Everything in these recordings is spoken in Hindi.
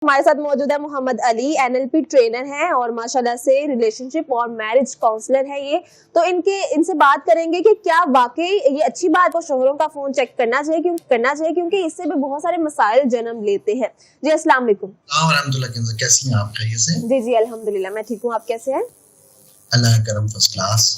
हमारे साथ मौजूद है मोहम्मद अली, एनएलपी ट्रेनर हैं और माशाल्लाह से रिलेशनशिप और मैरिज काउंसलर है ये। तो इनसे बात करेंगे कि क्या वाकई ये अच्छी बात है शोहरों का फोन चेक करना चाहिए क्योंकि इससे भी बहुत सारे मसाइल जन्म लेते हैं। जी अस्सलाम वालेकुम। कैसी हैं आप? खैरियत से? जी जी अल्हम्दुलिल्लाह मैं ठीक हूँ, आप कैसे हैं? अल्लाह का करम, फर्स्ट क्लास।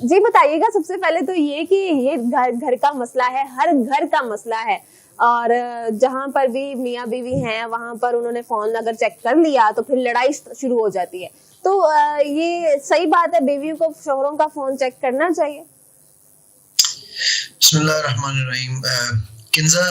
जी बताइएगा सबसे पहले तो ये कि ये घर का मसला है, हर घर का मसला है और जहाँ पर भी मियाँ बीवी हैं वहां पर उन्होंने फोन अगर चेक कर लिया तो फिर लड़ाई शुरू हो जाती है। तो ये सही बात है, बीवियों को शोहरों का फोन चेक करना चाहिए? बिस्मिल्लाहिर्रहमानिर्रहीम। किंजा,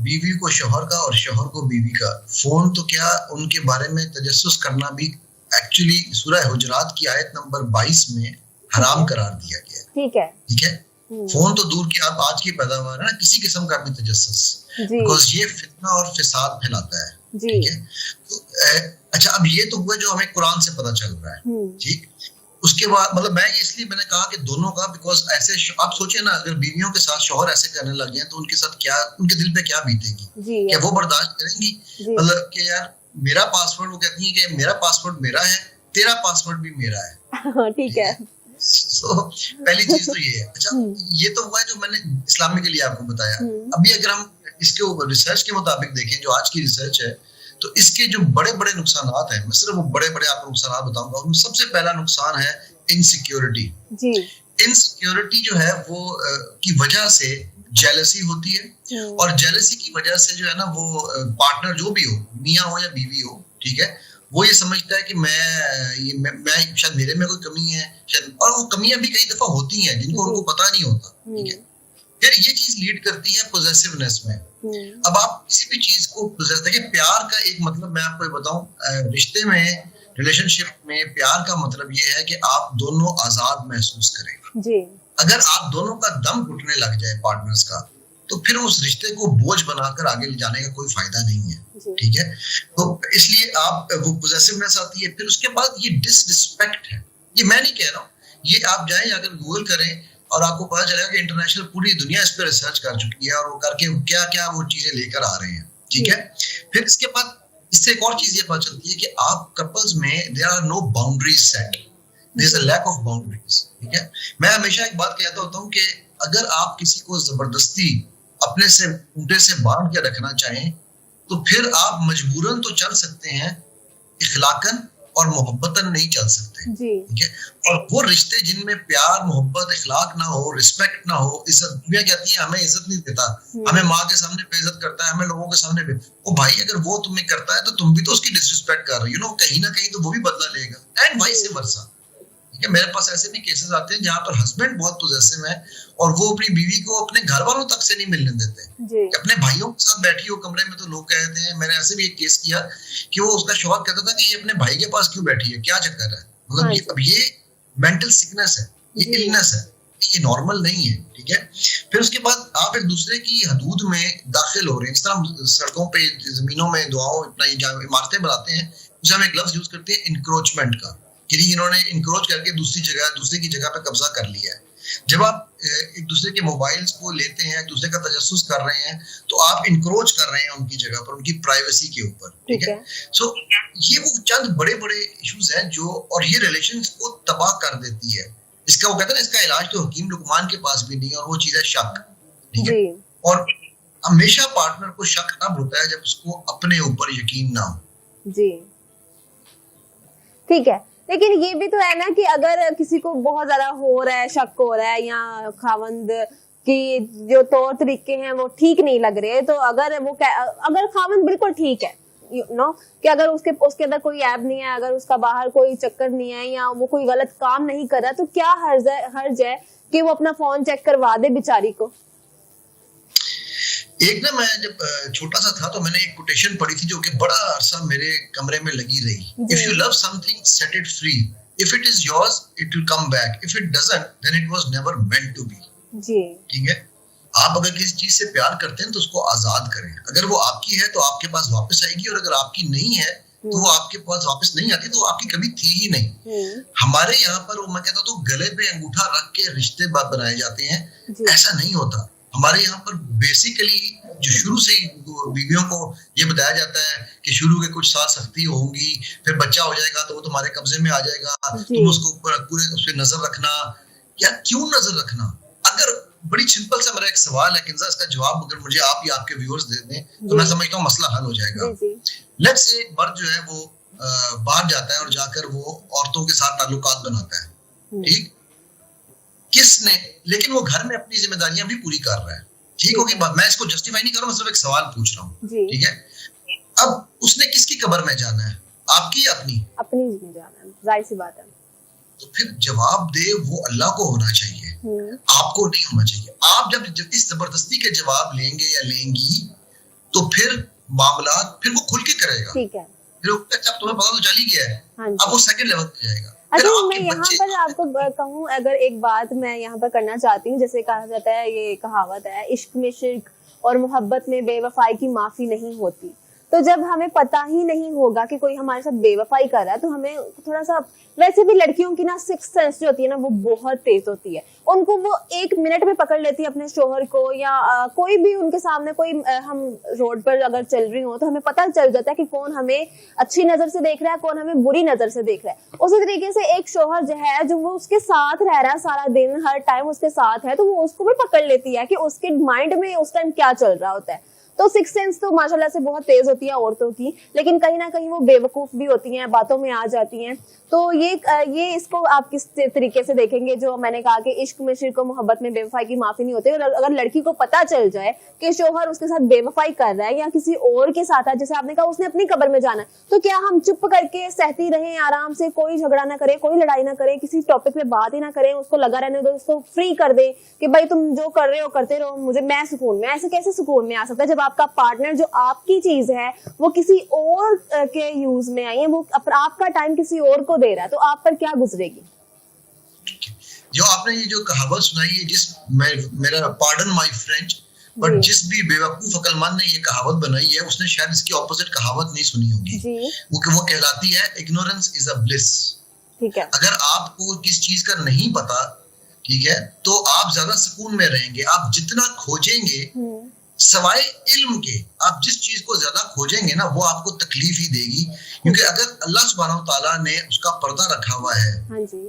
बीवी को शोहर का और शोहर को बीवी का फोन तो क्या उनके बारे में तजस्सुस करना भी एक्चुअली सूरह हुजरात की आयत नंबर 22 में हराम करार दिया गया है। ठीक है। फोन तो दूर की, आप आज की पैदावार है ना, किसी किस्म का भी तजस्सुस, बिकॉज़ ये फितना और फिसाद फैलाता है। ठीक है। तो अच्छा, अब ये तो हुआ जो हमें कुरान से पता चल रहा है। ठीक। उसके बाद मतलब मैंने कहा कि दोनों का, बिकॉज ऐसे आप सोचे ना, अगर बीवियों के साथ शौहर ऐसे करने लग जाए तो उनके साथ क्या, उनके दिल पे क्या बीतेगी? क्या वो बर्दाश्त करेंगी? मतलब कि यार मेरा पासवर्ड, वो कहती है कि मेरा पासवर्ड मेरा है, तेरा पासवर्ड भी मेरा है। ठीक है। तो पहली चीज तो ये है। अच्छा, ये तो हुआ है जो मैंने इस्लामिकली आपको बताया। अभी अगर हम इसके ऊपर रिसर्च के मुताबिक देखें, जो आज की रिसर्च है, तो इसके जो बड़े बड़े नुकसान हैं, मैं सिर्फ वो बड़े बड़े आपको नुकसान बताऊंगा। उनमें सबसे पहला नुकसान है इनसिक्योरिटी। इनसिक्योरिटी जो है वो की वजह से जेलसी होती है, और जेलसी की वजह से जो है ना, वो पार्टनर जो भी हो, मियाँ हो या बीवी हो, ठीक है, वो ये समझता है कि मैं शायद मेरे में कोई कमी है शायद, और वो कमियां भी कई दफा होती हैं जिनको उनको पता नहीं होता। ठीक है। फिर ये चीज लीड करती है पोजेसिवनेस में। अब आप किसी भी चीज को देखिए, प्यार का एक मतलब मैं आपको बताऊं, रिश्ते में, रिलेशनशिप में प्यार का मतलब ये है कि आप दोनों आजाद महसूस करें। जी। अगर आप दोनों का दम घुटने लग जाए पार्टनर्स का, तो फिर उस रिश्ते को बोझ बनाकर आगे ले जाने का कोई फायदा नहीं है। ठीक है। तो इसलिए आप वो पोजेसिवनेस आती है। फिर उसके बाद ये डिसरिस्पेक्ट है। ये मैं नहीं कह रहा हूँ, ये आप जाएं अगर गूगल करें और आपको पता चलेगा कि इंटरनेशनल पूरी दुनिया इस पर रिसर्च कर चुकी है और वो करके क्या क्या वो चीजें लेकर आ रहे हैं। ठीक है। फिर इसके बाद इससे एक और चीज ये पता चलती है कि आप कपल्स में there are no boundaries set, there is a lack of boundaries. ठीक है। मैं हमेशा एक बात कहता होता हूँ कि अगर आप किसी को जबरदस्ती अपने से ऊँटे से बांध के रखना चाहें तो फिर आप मजबूरन तो चल सकते हैं, इखलाकन और मोहब्बतन नहीं चल सकते। ठीक है। और वो रिश्ते जिनमें प्यार, मोहब्बत, इखलाक ना हो, रिस्पेक्ट ना हो, इज्जत, दुनिया कहती है हमें इज्जत नहीं देता, हमें माँ के सामने बेइज्जत करता है, हमें लोगों के सामने ओ भाई, अगर वो तुम्हें करता है तो तुम भी तो उसकी डिसरिस्पेक्ट कर रहे हो, कहीं ना कहीं तो वो भी बदला लेगा, एंड वाइस वर्सा। ठीक है। मेरे पास ऐसे भी केसेस आते हैं जहाँ पर हस्बैंड बहुत पॉजेसिव है और वो अपनी बीवी को अपने घर वालों तक से नहीं मिलने देते। अपने भाइयों के साथ बैठी हो कमरे में तो लोग कहते हैं, मैंने ऐसे भी एक केस किया कि वो उसका शौहर कहता था कि ये अपने भाई के पास क्यों बैठी है, क्या चक्कर है? मतलब अब ये मेंटल सिकनेस है, ये इलनेस है, ये नॉर्मल नहीं है। ठीक है। फिर उसके बाद आप एक दूसरे की हदूद में दाखिल हो रहे हैं। इस तरह सड़कों पे, जमीनों में दुआओं अपना इमारतें बनाते हैं, उसे हम एक लफ्ज यूज करते हैं इंक्रोचमेंट का, कि इन्होंने इंक्रोच करके दूसरे की जगह पे कब्जा कर लिया है। जब आप एक दूसरे के मोबाइल्स को लेते हैं, एक दूसरे का तजस्सुस कर रहे हैं, तो आप इंक्रोच कर रहे हैं उनकी जगह पर, उनकी प्राइवेसी के ऊपर। ठीक है। सो ये वो चंद बड़े बड़े इश्यूज हैं जो, और ये रिलेशंस को तबाह कर देती है। इसका वो कहते हैं ना, इसका इलाज तो हकीम लुकमान के पास भी नहीं है, और वो चीज है शक। ठीक है। और हमेशा पार्टनर को शक तब होता है जब उसको अपने ऊपर यकीन ना हो। जी ठीक है। लेकिन ये भी तो है ना कि अगर किसी को बहुत ज्यादा हो रहा है, शक हो रहा है, या खावंद की जो तौर तरीके हैं वो ठीक नहीं लग रहे, तो अगर खावंद बिल्कुल ठीक है, कि अगर उसके अंदर कोई ऐब नहीं है, अगर उसका बाहर कोई चक्कर नहीं है, या वो कोई गलत काम नहीं कर रहा, तो क्या हर्ज है कि वो अपना फोन चेक करवा दे बेचारी को? एक ना, मैं जब छोटा सा था तो मैंने एक कोटेशन पढ़ी थी जो कि बड़ा अरसा मेरे कमरे में लगी रही। If you love something set it free, if it is yours it will come back, if it doesn't then it was never meant to be. जी। ठीक है। आप अगर किसी चीज से प्यार करते हैं तो उसको आजाद करें। अगर वो आपकी है तो आपके पास वापस आएगी, और अगर आपकी नहीं है तो वो आपके पास वापस नहीं आती, तो आपकी कभी थी ही नहीं। हमारे यहाँ पर मैं कहता हूँ गले पे अंगूठा रख के रिश्ते बनाए जाते हैं, ऐसा नहीं होता। हमारे यहाँ पर बेसिकली जो शुरू से ही बीवियों को ये बताया जाता है कि शुरू के कुछ साल सख्ती होंगी, फिर बच्चा हो जाएगा तो वो तुम्हारे कब्जे में आ जाएगा, तुम उसको पूरे उस पर नजर रखना। या क्यों नजर रखना? अगर बड़ी सिंपल सा मेरा एक सवाल है किंजा, इसका जवाब अगर मुझे आप या आपके व्यूअर्स दे दें तो मैं समझता हूँ मसला हल हो जाएगा। लेट्स से एक मर्द जो है वो बाहर जाता है और जाकर वो औरतों के साथ ताल्लुकात बनाता है, ठीक, किसने, लेकिन वो घर में अपनी जिम्मेदारियां भी पूरी कर रहा है, ठीक होगी बात, मैं इसको जस्टिफाई नहीं कर रहा हूँ, मैं सिर्फ एक सवाल पूछ रहा हूँ, ठीक है। अब उसने किसकी कब्र में जाना है, आपकी या अपनी? अपनी में जाना है, जाहिर सी बात है। तो फिर जवाब दे वो अल्लाह को होना चाहिए, आपको नहीं होना चाहिए। आप जब इस जबरदस्ती के जवाब लेंगे या लेंगी तो फिर मामला फिर वो खुल के करेगा, ठीक है, फिर अच्छा तुम्हें पता तो चल ही गया है, अब वो सेकंड लेवल पे जाएगा। अच्छा, मैं यहाँ पर आपको कहूँ, अगर एक बात मैं यहाँ पर करना चाहती हूँ, जैसे कहा जाता है, ये कहावत है, इश्क में शिर्क और मोहब्बत में बेवफाई की माफी नहीं होती। तो जब हमें पता ही नहीं होगा कि कोई हमारे साथ बेवफाई कर रहा है तो हमें थोड़ा सा, वैसे भी लड़कियों की ना सिक्स्थ सेंस जो होती है ना वो बहुत तेज होती है, उनको वो 1 मिनट में पकड़ लेती है अपने शोहर को, या कोई भी उनके सामने कोई हम रोड पर अगर चल रही हो तो हमें पता चल जाता है कि कौन हमें अच्छी नजर से देख रहा है, कौन हमें बुरी नजर से देख रहा है। उसी तरीके से एक शोहर जो है, जो वो उसके साथ रह रहा है सारा दिन, हर टाइम उसके साथ है, तो वो उसको भी पकड़ लेती है कि उसके माइंड में उस टाइम क्या चल रहा होता है। तो सिक्स सेंस तो माशाल्लाह से बहुत तेज होती है औरतों की, लेकिन कहीं ना कहीं वो बेवकूफ भी होती हैं, बातों में आ जाती हैं। तो ये इसको आप किस तरीके से देखेंगे, जो मैंने कहा कि इश्क में शिर्क और मोहब्बत में बेवफाई की माफी नहीं होती। और अगर लड़की को पता चल जाए कि शोहर उसके साथ बेवफाई कर रहा है या किसी और के साथ है, जैसे आपने कहा उसने अपनी कब्र में जाना है, तो क्या हम चुप करके सहती रहें, आराम से, कोई झगड़ा ना करें, कोई लड़ाई ना करें, किसी टॉपिक पे बात ही ना करें, उसको लगा रहने दो, उसको फ्री कर दें कि भाई तुम जो कर रहे हो करते रहो, मैं सुकून में? ऐसे कैसे सुकून में आ सकता है जब आपका पार्टनर जो आपकी चीज है वो किसी और के यूज में आई है, वो आपका टाइम किसी और को दे रहा है, तो आप पर क्या गुजरेगी? जो आपने ये जो कहावत सुनाई है, मेरा पार्डन माय फ्रेंच, बट जिस भी बेवकूफ अकलमंद ने ये कहावत बनाई है उसने शायद इसकी ऑपोजिट कहावत नहीं सुनी होगी। वो कहलाती है इग्नोरेंस इज अ ब्लिस। ठीक है, अगर आपको किस चीज का नहीं पता, ठीक है, तो आप ज्यादा सुकून में रहेंगे। आप जितना खोजेंगे सवाए इल्म के, आप जिस चीज को ज्यादा खोजेंगे ना वो आपको तकलीफ ही देगी, क्योंकि अगर अल्लाह सुब्हानहू तआला ने उसका पर्दा रखा हुआ है,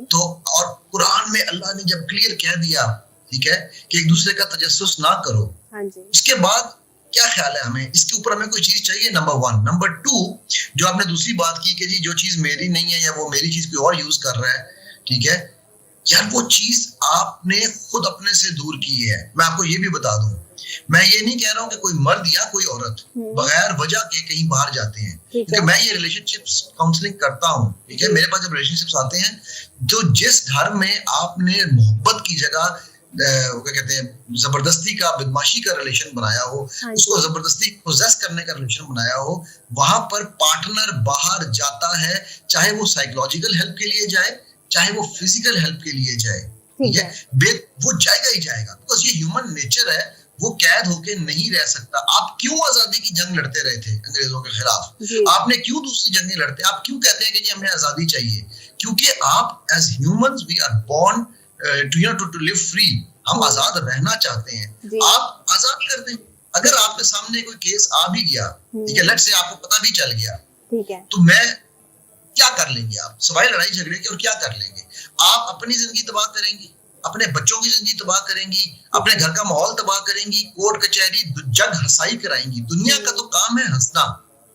तो और कुरान में अल्लाह ने जब क्लियर कह दिया, ठीक है, कि एक दूसरे का तजस्सुस ना करो, उसके बाद क्या ख्याल है हमें इसके ऊपर? हमें कोई चीज चाहिए, नंबर 1। नंबर 2, जो आपने दूसरी बात की कि जी जो चीज मेरी नहीं है या वो मेरी चीज कोई और यूज कर रहा है, ठीक है, यार वो चीज आपने खुद अपने से दूर की है। मैं आपको ये भी बता दूं, मैं ये नहीं कह रहा हूँ कि कोई मर्द या कोई औरत बगैर वजह के कहीं बाहर जाते हैं, क्योंकि मैं ये रिलेशनशिप्स काउंसलिंग करता हूँ, ठीक है। मेरे पास जब रिलेशनशिप्स आते हैं, जो जिस घर में आपने मोहब्बत की जगह क्या कहते हैं, जबरदस्ती का, बदमाशी का रिलेशन बनाया हो, उसको जबरदस्ती पोजेस करने का रिलेशन बनाया हो, वहां पर पार्टनर बाहर जाता है, चाहे वो साइकोलॉजिकल हेल्प के लिए जाए, चाहे वो फिजिकल हेल्प के लिए जाए, ठीक है, वो जाएगा ही जाएगा, बिकॉज ये ह्यूमन नेचर है। वो कैद होके नहीं रह सकता। आप क्यों आजादी की जंग लड़ते रहे थे अंग्रेजों के खिलाफ? आपने क्यों दूसरी जंगें लड़ते? आप क्यों कहते हैं कि जी हमें आजादी चाहिए? क्योंकि आप as humans we are born to live free. हम आजाद रहना चाहते हैं। आप आजाद कर दें। अगर आपके सामने कोई केस आ भी गया, ठीक है, लेट्स से आपको पता भी चल गया, ठीक है, तो मैं क्या कर लेंगे आप? सवाई लड़ाई झगड़े की, और क्या कर लेंगे आप? अपनी जिंदगी तबाह करेंगी, अपने बच्चों की जिंदगी तबाह करेंगी, अपने घर का माहौल तबाह करेंगी, कोर्ट कचहरी जग हंसाई कराएंगी। दुनिया का तो काम है हंसना,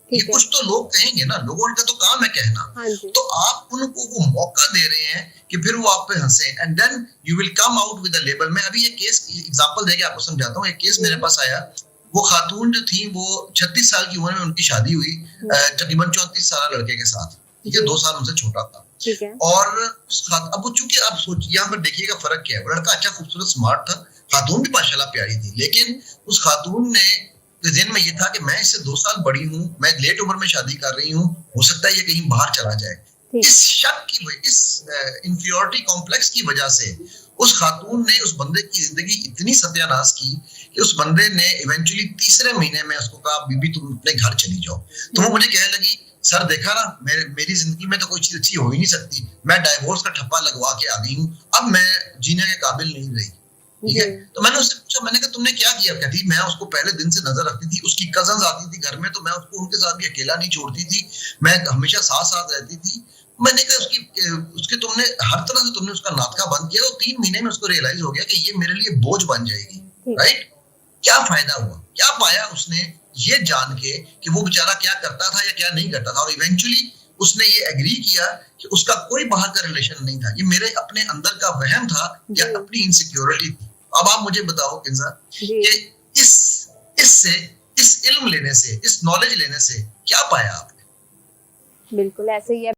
ये कुछ तो लोग कहेंगे ना, लोगों का तो काम है कहना, तो आप उनको वो मौका दे रहे हैं कि फिर वो आप पे हंसे, and then you will come out with a label. मैं अभी ये केस एग्जांपल देके आपको समझाता हूँ। एक केस मेरे पास आया, वो खातून जो थी वो 36 साल की उम्र में उनकी शादी हुई तकरीबन 34 साल लड़के के साथ, ठीक है, 2 साल उनसे छोटा था, ठीक है। और अब वो चूंकि आप सोच, यहाँ पर देखिएगा फर्क क्या है। वो लड़का अच्छा खूबसूरत स्मार्ट था, खातून भी माशाल्लाह प्यारी थी, लेकिन उस खातून ने दिन में ये था कि मैं इससे 2 साल बड़ी हूँ, मैं लेट उम्र में शादी कर रही हूँ, हो सकता है ये कहीं बाहर चला जाए। इस शक की वजह, इस इंफीरियरिटी कॉम्प्लेक्स की वजह से उस खातून ने उस बंदे की जिंदगी इतनी सत्यानाश की कि उस बंदे ने इवेंचुअली 3रे महीने में उसको कहा बीबी तुम अपने घर चली जाओ। तो वो मुझे कहने लगी, सर देखा ना, मेरी जिंदगी में तो कोई चीज अच्छी हो ही नहीं सकती, मैं डाइवोर्स का ठप्पा लगवा के आ गई हूँ, अब मैं जीने के काबिल नहीं रही। ठीक है। तो मैंने उससे पूछा, मैंने कहा तुमने क्या किया? कहती मैं उसको पहले दिन से नजर रखती थी, उसकी कजन्स आती थी घर में तो मैं उसको उनके साथ भी अकेला नहीं छोड़ती थी, मैं हमेशा साथ साथ रहती थी। मैंने कहा उसके तुमने हर तरह से तुमने उसका नाटका बंद किया, तो 3 महीने में उसको रियलाइज हो गया कि ये मेरे लिए बोझ बन जाएगी, राइट। क्या फायदा हुआ, क्या पाया उसने ये जान के कि वो बेचारा क्या करता था या क्या नहीं करता था, और इवेंचुअली उसने ये एग्री किया कि उसका कोई बाहर का रिलेशन नहीं था, ये मेरे अपने अंदर का वहम था या अपनी इनसिक्योरिटी थी। अब आप मुझे बताओ किंजा कि इससे इस इल्म लेने से, इस नॉलेज लेने से क्या पाया आपने? बिल्कुल ऐसे ही है।